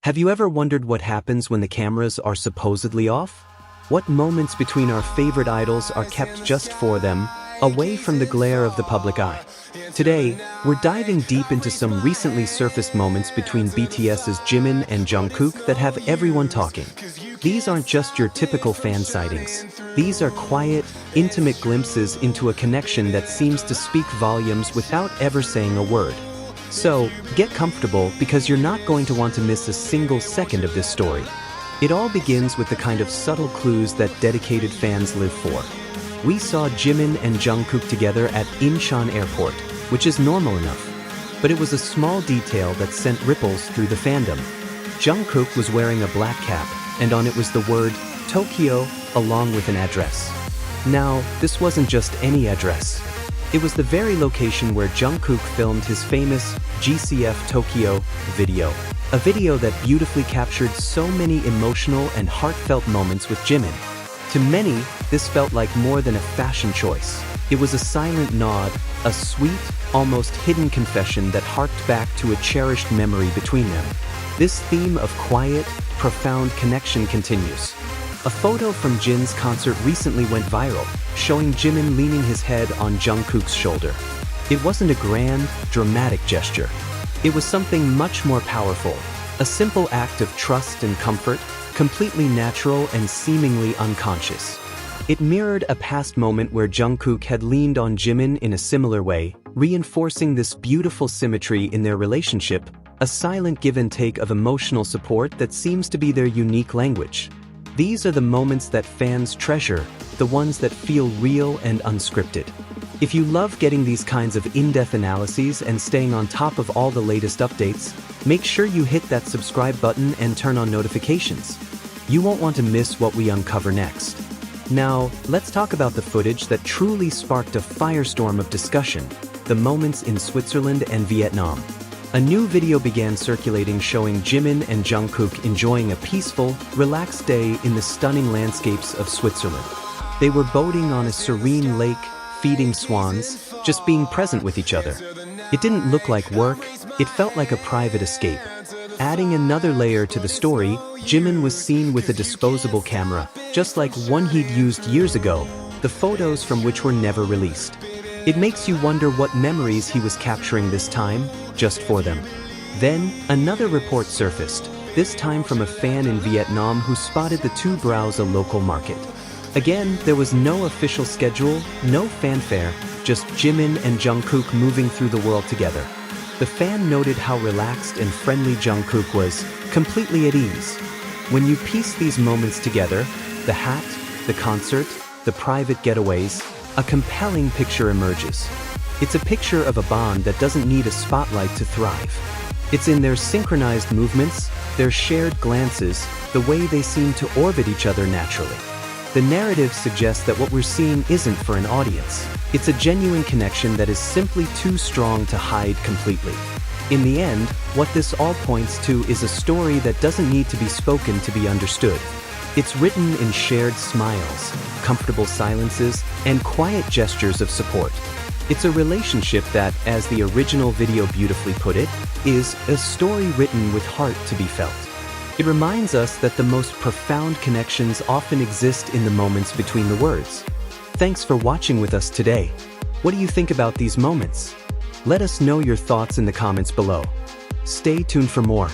Have you ever wondered what happens when the cameras are supposedly off? What moments between our favorite idols are kept just for them, away from the glare of the public eye? Today, we're diving deep into some recently surfaced moments between BTS's Jimin and Jungkook that have everyone talking. These aren't just your typical fan sightings. These are quiet, intimate glimpses into a connection that seems to speak volumes without ever saying a word. So, get comfortable because you're not going to want to miss a single second of this story. It all begins with the kind of subtle clues that dedicated fans live for. We saw Jimin and Jungkook together at Incheon Airport, which is normal enough. But it was a small detail that sent ripples through the fandom. Jungkook was wearing a black cap, and on it was the word Tokyo along with an address. Now, this wasn't just any address. It was the very location where Jungkook filmed his famous GCF Tokyo video. A video that beautifully captured so many emotional and heartfelt moments with Jimin. To many, this felt like more than a fashion choice. It was a silent nod, a sweet, almost hidden confession that harked back to a cherished memory between them. This theme of quiet, profound connection continues. A photo from Jin's concert recently went viral, showing Jimin leaning his head on Jungkook's shoulder. It wasn't a grand, dramatic gesture. It was something much more powerful, a simple act of trust and comfort, completely natural and seemingly unconscious. It mirrored a past moment where Jungkook had leaned on Jimin in a similar way, reinforcing this beautiful symmetry in their relationship, a silent give and take of emotional support that seems to be their unique language. These are the moments that fans treasure, the ones that feel real and unscripted. If you love getting these kinds of in-depth analyses and staying on top of all the latest updates, make sure you hit that subscribe button and turn on notifications. You won't want to miss what we uncover next. Now, let's talk about the footage that truly sparked a firestorm of discussion, the moments in Switzerland and Vietnam. A new video began circulating showing Jimin and Jungkook enjoying a peaceful, relaxed day in the stunning landscapes of Switzerland. They were boating on a serene lake, feeding swans, just being present with each other. It didn't look like work, it felt like a private escape. Adding another layer to the story, Jimin was seen with a disposable camera, just like one he'd used years ago, the photos from which were never released. It makes you wonder what memories he was capturing this time, just for them. Then, another report surfaced, this time from a fan in Vietnam who spotted the two browse a local market. Again, there was no official schedule, no fanfare, just Jimin and Jungkook moving through the world together. The fan noted how relaxed and friendly Jungkook was, completely at ease. When you piece these moments together, the hat, the concert, the private getaways, a compelling picture emerges. It's a picture of a bond that doesn't need a spotlight to thrive. It's in their synchronized movements, their shared glances, the way they seem to orbit each other naturally. The narrative suggests that what we're seeing isn't for an audience. It's a genuine connection that is simply too strong to hide completely. In the end, what this all points to is a story that doesn't need to be spoken to be understood. It's written in shared smiles, comfortable silences, and quiet gestures of support. It's a relationship that, as the original video beautifully put it, is a story written with heart to be felt. It reminds us that the most profound connections often exist in the moments between the words. Thanks for watching with us today. What do you think about these moments? Let us know your thoughts in the comments below. Stay tuned for more.